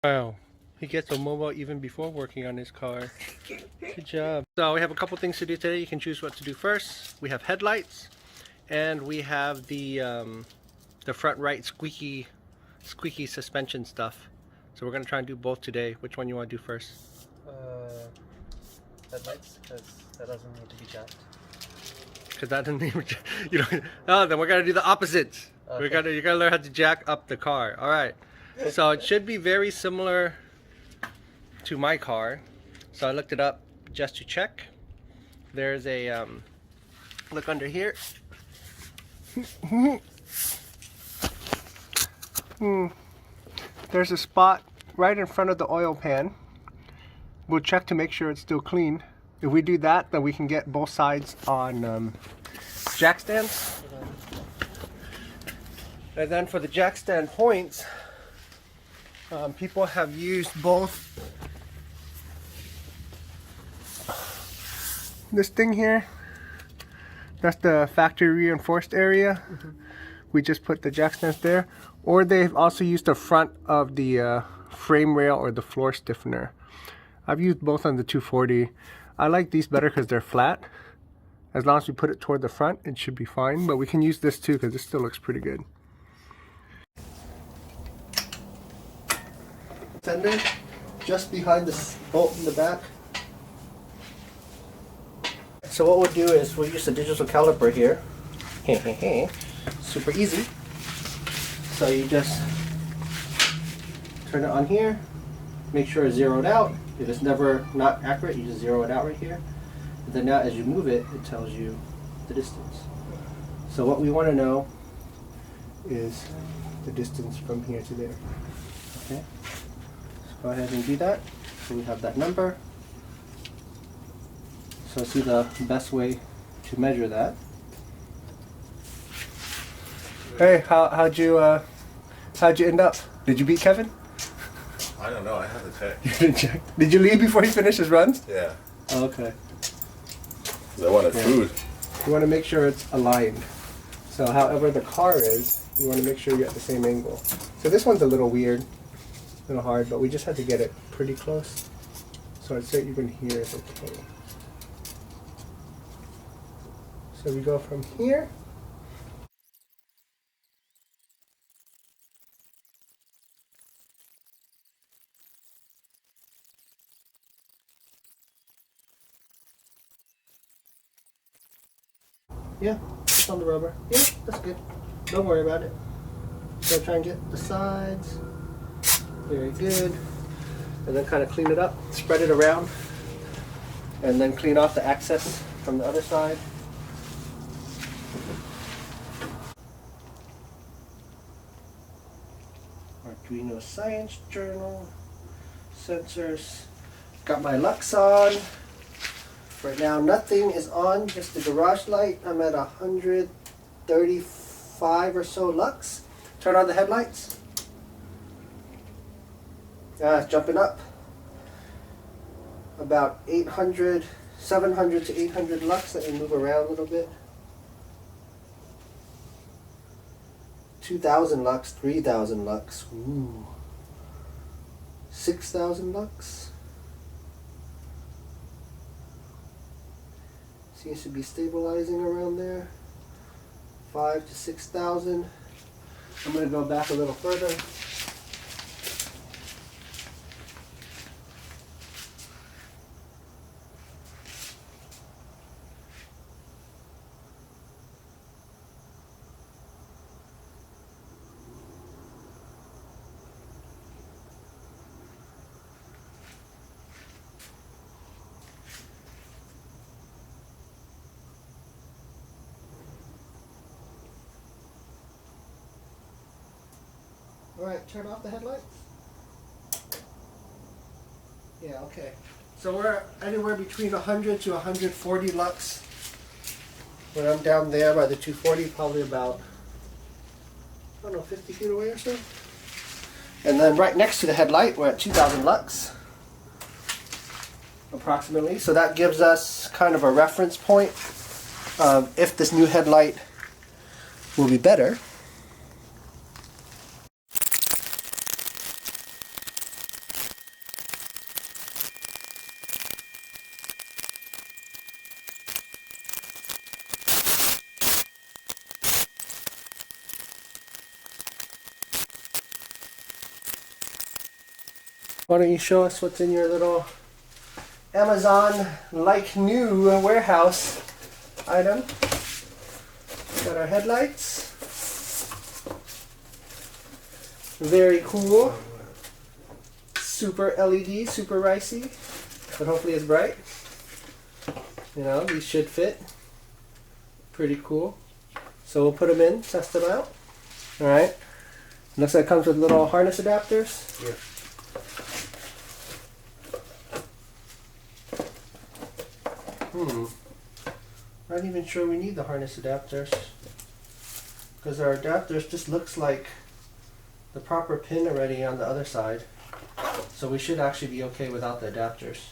Wow, he gets a mobile even before working on his car. Good job. So we have a couple things to do today. You can choose what to do first. We have headlights, and we have the front right squeaky suspension stuff. So we're gonna try and do both today. Which one you want to do first? Headlights, because that doesn't need to be jacked. Because that doesn't even, you know. Oh, then we're gonna do the opposite. Okay. You gotta learn how to jack up the car. All right. So it should be very similar to my car. So I looked it up just to check. There's a look under here. There's a spot right in front of the oil pan. We'll check to make sure it's still clean. If we do that, then we can get both sides on jack stands. And then for the jack stand points, people have used both this thing here. That's the factory reinforced area. We just put the jack stands there. Or they've also used the front of the frame rail or the floor stiffener. I've used both on the 240. I like these better because they're flat. As long as we put it toward the front, it should be fine. But we can use this too because this still looks pretty good. Fender, just behind this bolt in the back. So what we'll do is we'll use the digital caliper here. Super easy. So you just turn it on here, make sure it's zeroed out. If it's never not accurate, you just zero it out right here. And then now as you move it, it tells you the distance. So what we want to know is the distance from here to there. Okay? So go ahead and do that. So we have that number. So see the best way to measure that. Hey, how'd you end up? Did you beat Kevin? I don't know. I have to check. You didn't check. Did you leave before he finished his runs? Yeah. Oh, okay. 'Cause I wanted food. You want to make sure it's aligned. So however the car is, you want to make sure you're at the same angle. So this one's a little weird, a little hard, but we just had to get it pretty close. So I'd say even here is okay. So we go from here. Yeah, it's on the rubber. Yeah, that's good. Don't worry about it. So try and get the sides. Very good. And then kind of clean it up, spread it around, and then clean off the excess from the other side. Arduino Science Journal, sensors. Got my Lux on. Right now nothing is on, just the garage light. I'm at 135 or so lux. Turn on the headlights. It's jumping up. About 700 to 800 lux. Let me move around a little bit. 2,000 lux, 3,000 lux. Ooh. 6,000 lux. Seems to be stabilizing around there. 5 to 6,000. I'm going to go back a little further. Alright, turn off the headlights. Yeah, okay. So we're anywhere between 100 to 140 lux. When I'm down there by the 240, probably about, I don't know, 50 feet away or so. And then right next to the headlight, we're at 2,000 lux, approximately. So that gives us kind of a reference point of if this new headlight will be better. Why don't you show us what's in your little Amazon-like new warehouse item? Got our headlights. Very cool. Super LED, super ricey, but hopefully it's bright. You know, these should fit. Pretty cool. So we'll put them in, test them out. Alright. Looks like it comes with little harness adapters. Yeah. Not even sure we need the harness adapters. Because our adapters just looks like the proper pin already on the other side. So we should actually be okay without the adapters.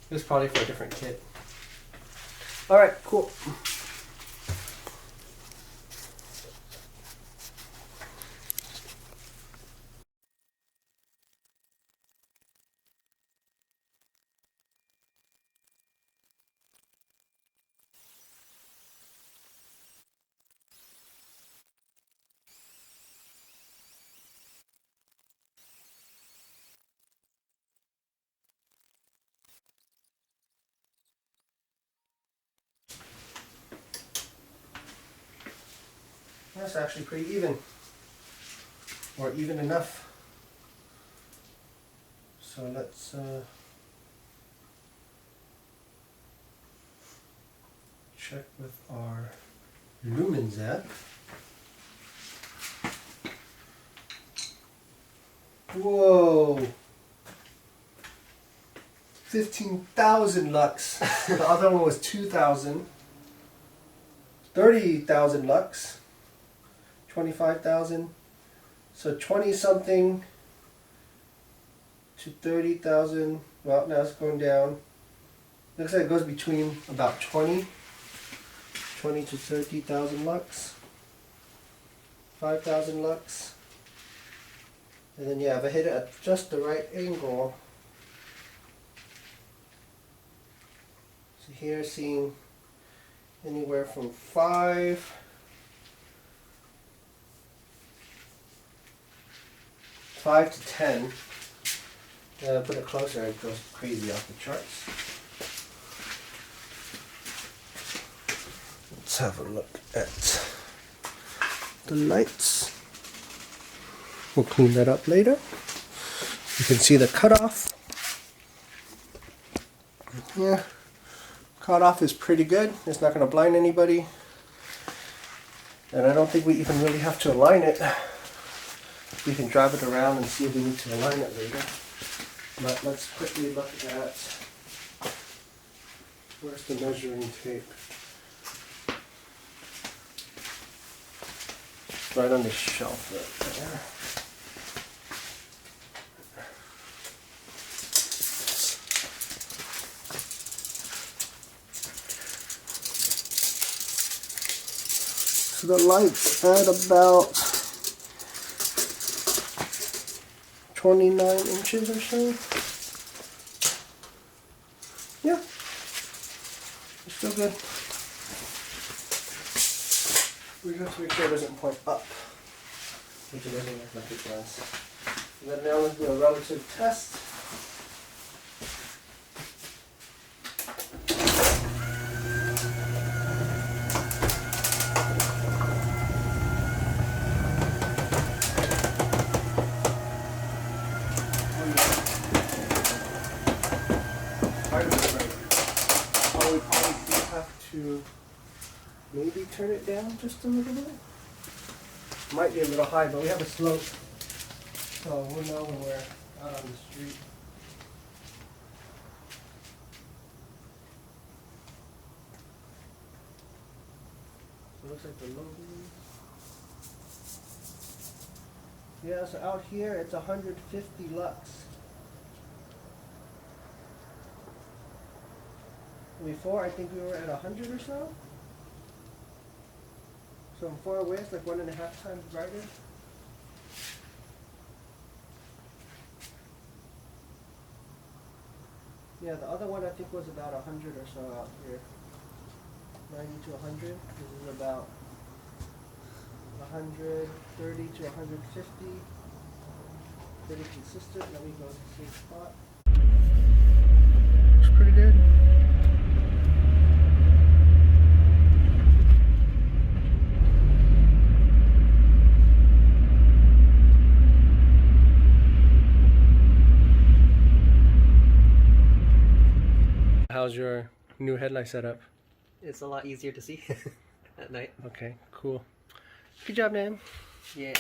This is probably for a different kit. Alright, cool. That's actually pretty even. Or even enough. So let's check with our lumens app. Whoa! 15,000 lux. The other one was 2,000. 30,000 lux. 25,000. So 20 something to 30,000. Well, now it's going down. Looks like it goes between about 20 to 30,000 lux. 5,000 lux. And then yeah, if I hit it at just the right angle. So here seeing anywhere from 5 to 10. Put it closer, it goes crazy off the charts. Let's have a look at the lights. We'll clean that up later. You can see the cutoff. Yeah, cutoff is pretty good. It's not going to blind anybody. And I don't think we even really have to align it. We can drive it around and see if we need to align it later. But let's quickly look at, where's the measuring tape? Right on the shelf right there. So the light's at about 29 inches or so. Yeah, it's still good. We have to make sure it doesn't point up, which it doesn't look like it does. And then now let's do a relative test. We probably do have to maybe turn it down just a little bit. Might be a little high, but we have a slope, so we'll know when we're out on the street. So it looks like the low beam. Yeah, so out here it's 150 lux. Before, I think we were at 100 or so. So from far away, it's like 1.5 times brighter. Yeah, the other one I think was about 100 or so out here. 90 to 100. This is about 130 to 150. pretty consistent. Let me go to the same spot. Looks pretty good. How's your new headlight setup? It's a lot easier to see at night. Okay, cool. Good job, man. Yeah.